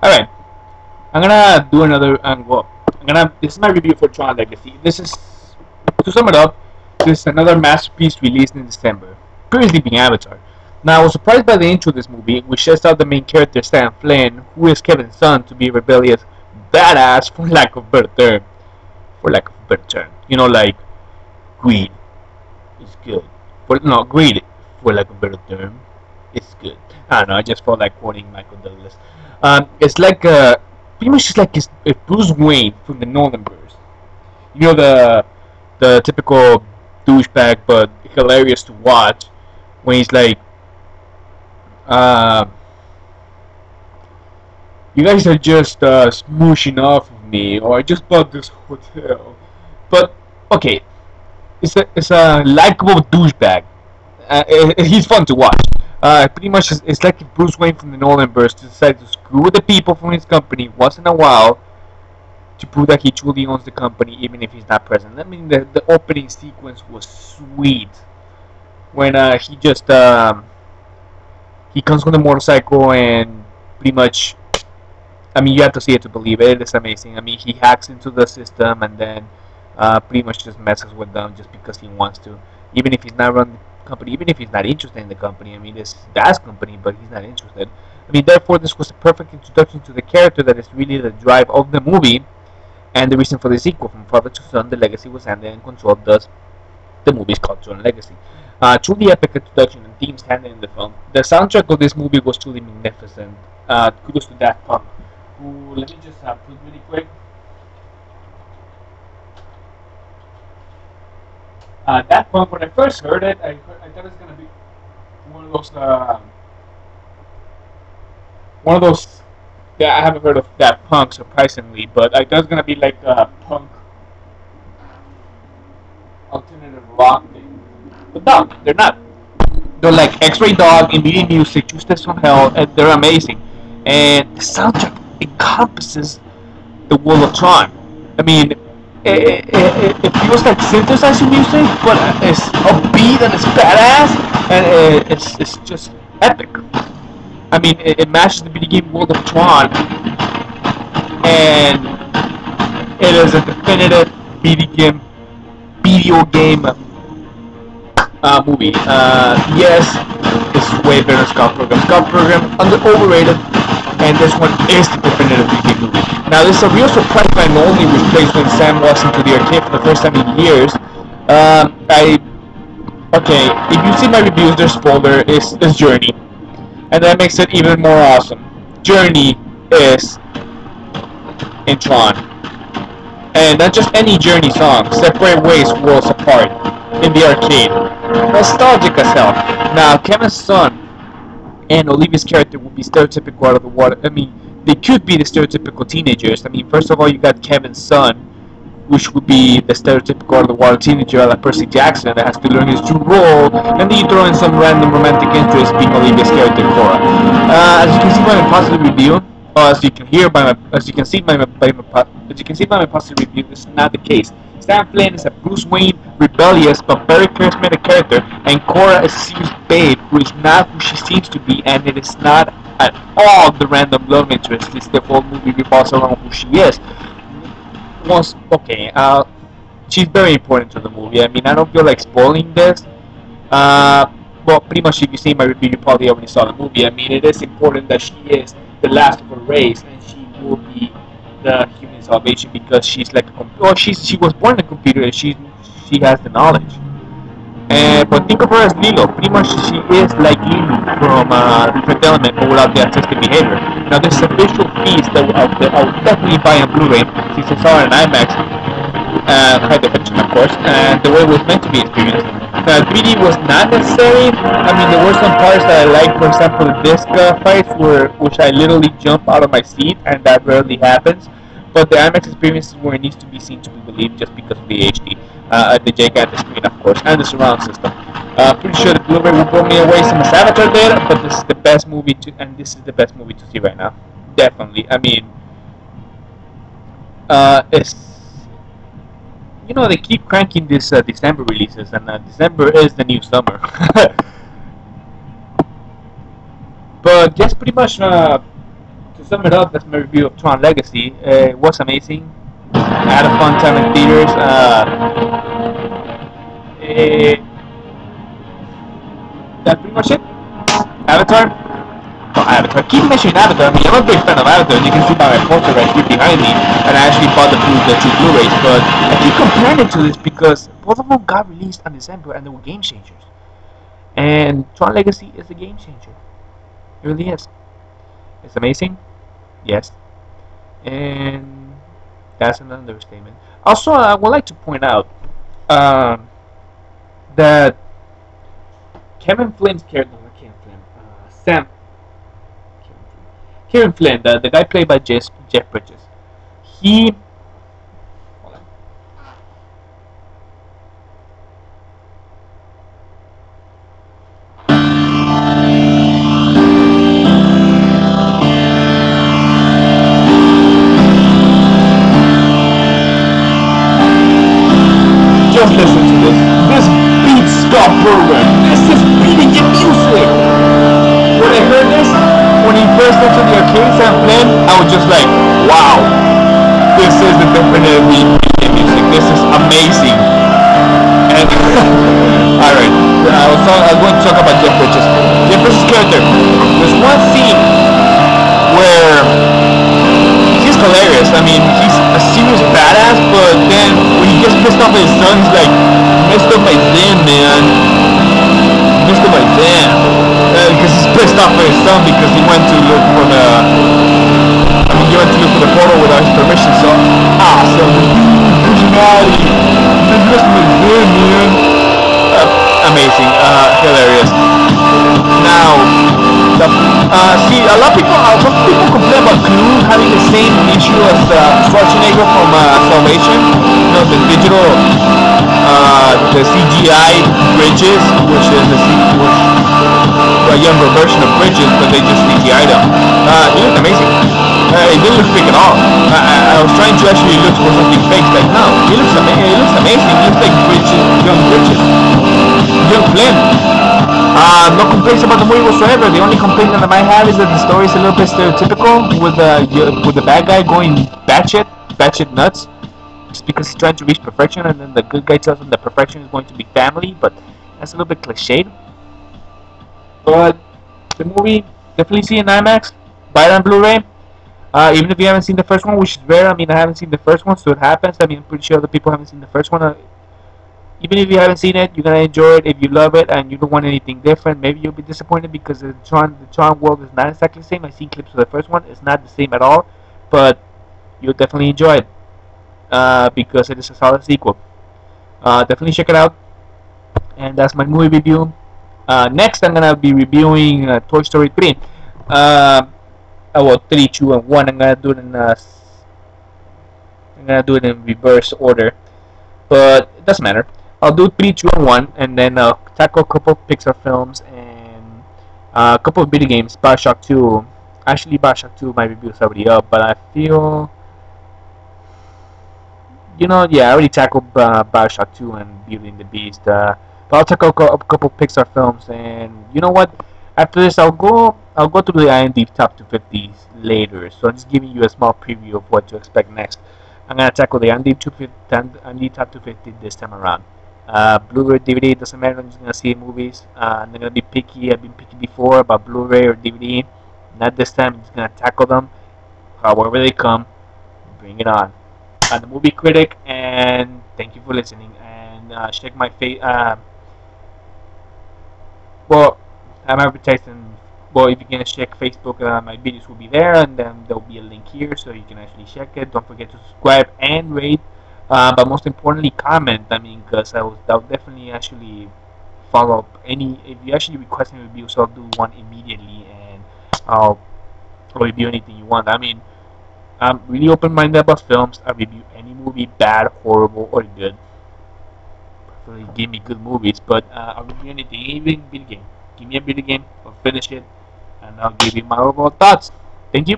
Alright, I'm gonna do another, this is my review for Tron Legacy. This is, to sum it up, this is another masterpiece released in December, previously being Avatar. Now, I was surprised by the intro of this movie, which sets out the main character, Stan Flynn, who is Kevin's son, to be a rebellious badass, for lack of a better term. You know, like, greed is good. No, greed, for lack of a better term, is good. I don't know, I just felt like quoting Michael Douglas. It's like, pretty much just like if Bruce Wayne from the Nolanverse. You know, the typical douchebag, but hilarious to watch, when he's like, you guys are just smooshing off of me, or I just bought this hotel. But okay, it's a likable douchebag. He's fun to watch. Pretty much, it's like if Bruce Wayne from the Nolanverse decided to screw with the people from his company once in a while to prove that he truly owns the company, even if he's not present. I mean, the opening sequence was sweet when he just he comes with a motorcycle and pretty much, I mean, you have to see it to believe it. It's amazing. I mean, he hacks into the system and then pretty much just messes with them just because he wants to, even if he's not running the company, even if he's not interested in the company. I mean, it's Dad's company, but he's not interested. I mean, therefore, this was a perfect introduction to the character that is really the drive of the movie and the reason for the sequel. From father to son, the legacy was handed and controlled. Thus, the movie is called Tron Legacy. Truly epic introduction and themes handled in the film. The soundtrack of this movie was truly magnificent. Kudos to Daft Punk. Who, let me just put really quick. Daft Punk, when I first heard it, I thought it was gonna be one of those. Yeah, I haven't heard of Daft Punk, surprisingly, but I thought it was gonna be like a punk alternative rock thing. But no, they're not. They're like X-Ray Dog, Immediate Music, Two Steps from Hell, and they're amazing. And the soundtrack encompasses the world of Tron. I mean, it feels like synthesizer music, but it's upbeat and it's badass, and it's just epic. I mean, it matches the video game world of Tron, and it is a definitive video game movie. Yes, this is way better than Scott Program. Scott Program, overrated, and this one is the definitive video game movie. Now, this is a real surprise by my only replacement Sam was into the arcade for the first time in years. Okay, if you see my reviews, there's spoiler, is Journey. And that makes it even more awesome. Journey is in Tron. And not just any Journey song, Separate Ways, Worlds Apart, in the arcade. Nostalgic as hell. Now, Kevin's son and Olivia's character would be stereotypical out of the water. I mean, they could be the stereotypical teenagers. I mean, first of all, you got Kevin's son, which would be the stereotypical out of the water teenager like Percy Jackson that has to learn his true role, and then you throw in some random romantic interest being Olivia's character, Cora. As you can see by my positive review, or as you can hear by my, as you can see by my positive review, this is not the case. Stan Flynn is a Bruce Wayne, rebellious but very charismatic character, and Cora is a serious babe who is not who she seems to be, and it is not at all the random love interest. This the whole movie revolves around who she is. She's very important to the movie. I mean, I don't feel like spoiling this. Well, pretty much if you see my review, you probably already saw the movie. I mean, it is important that she is the last of her race, and she will be the human salvation because she's like she was born in a computer and she has the knowledge. But think of her as Lilo. Pretty much she is like Lilo from Different Element, but without the autistic behavior. Now this is a visual feast that I would definitely buy on Blu-ray since I saw it in IMAX, high definition of course, and the way it was meant to be experienced. 3D was not necessary. I mean, there were some parts that I liked. For example, the disc fights which I literally jump out of my seat, and that rarely happens. But the IMAX experience is where it needs to be seen to be believed, just because of the HD, the gigantic screen, of course, and the surround system. Pretty sure the Blu-ray will blow me away some Avatar data, but this is the best movie to see right now. Definitely. I mean, it's, you know, they keep cranking this December releases, and December is the new summer. But yes, pretty much To sum it up, that's my review of Tron Legacy. It was amazing. I had a fun time in theaters. Eh, that's pretty much it. Avatar. Oh, Avatar. Keep mentioning Avatar. I mean, I'm a big fan of Avatar. You can see by my poster right here behind me. And I actually bought the two Blu-rays. But I keep comparing it to this because both of them got released on December and they were game changers. And Tron Legacy is a game changer. It really is. It's amazing. Yes. And that's an understatement. Also, I would like to point out that Kevin Flynn's character, not Kevin Flynn, Sam, Kevin Flynn, the guy played by Jeff Bridges, he, hold on. Just listen to this. This beat stop program. This is beating your music. When I heard this, when he first entered the arcade Sam Flynn, I was just like, wow, this is the definitive music. This is amazing. And alright, I was going to talk about Jeff Bridges. Jeff Bridges' character. There's one scene where he's hilarious. I mean, he's a serious badass, but then when he gets pissed off at his son, he's like, messed up my Zen, man. Messed up my Zen. Because he's pissed off at his son because he went to look for the... he went to look for the photo without his permission, so... son, personality. He messed up my Zen, man. Amazing. Hilarious. Now... see, a lot of people complain about Clue having the same issue as Schwarzenegger from Salvation. You know, the digital, the CGI Bridges, which is a younger version of Bridges, but they just CGI'd him. He looked amazing. It didn't look fake at all. I was trying to actually look for something fake. Like, no, he looks amazing. He looks amazing. He looks like young Bridges, young Flynn. No complaints about the movie whatsoever. The only complaint that I might have is that the story is a little bit stereotypical with the bad guy going batshit nuts, just because he's trying to reach perfection, and then the good guy tells him that perfection is going to be family. But that's a little bit cliched. But the movie, definitely see in IMAX. Buy it on Blu-ray. Even if you haven't seen the first one, which is rare. I mean, I haven't seen the first one, so it happens. I mean, I'm pretty sure other people haven't seen the first one. Even if you haven't seen it, you're gonna enjoy it. If you love it and you don't want anything different, maybe you'll be disappointed because the Tron world is not exactly the same. I've seen clips of the first one; it's not the same at all, but you'll definitely enjoy it because it is a solid sequel. Definitely check it out. And that's my movie review. Next, I'm gonna be reviewing Toy Story 3. Well, 3, 2, and 1. I'm gonna do it in reverse order, but it doesn't matter. I'll do 3, 2, and 1, and then tackle a couple of Pixar films and a couple of video games. Bioshock 2. Actually, Bioshock 2, my review is already up, but I feel... yeah, I already tackled Bioshock 2 and Beauty and the Beast. But I'll tackle a couple of Pixar films, and you know what? After this, I'll go through the IMDb Top 250s later, so I'm just giving you a small preview of what to expect next. I'm gonna tackle the IMDb Top 250 this time around. Blu-ray, DVD, doesn't matter. I'm just gonna see movies. I'm not gonna be picky. I've been picky before about Blu-ray or DVD. Not this time. I'm just gonna tackle them however they come. Bring it on. I'm the movie critic, and thank you for listening. And check my well, I'm advertising. Well, if you're gonna check Facebook, my videos will be there, and then there'll be a link here so you can actually check it. Don't forget to subscribe and rate. But most importantly, comment. I mean, because I'll definitely actually follow up any. If you actually request a review, so I'll do one immediately, and I'll review anything you want. I mean, I'm really open-minded about films. I review any movie, bad, horrible, or good. Preferably give me good movies, but I'll review anything, even video game. Give me a video game, I'll finish it, and I'll give you my overall thoughts. Thank you.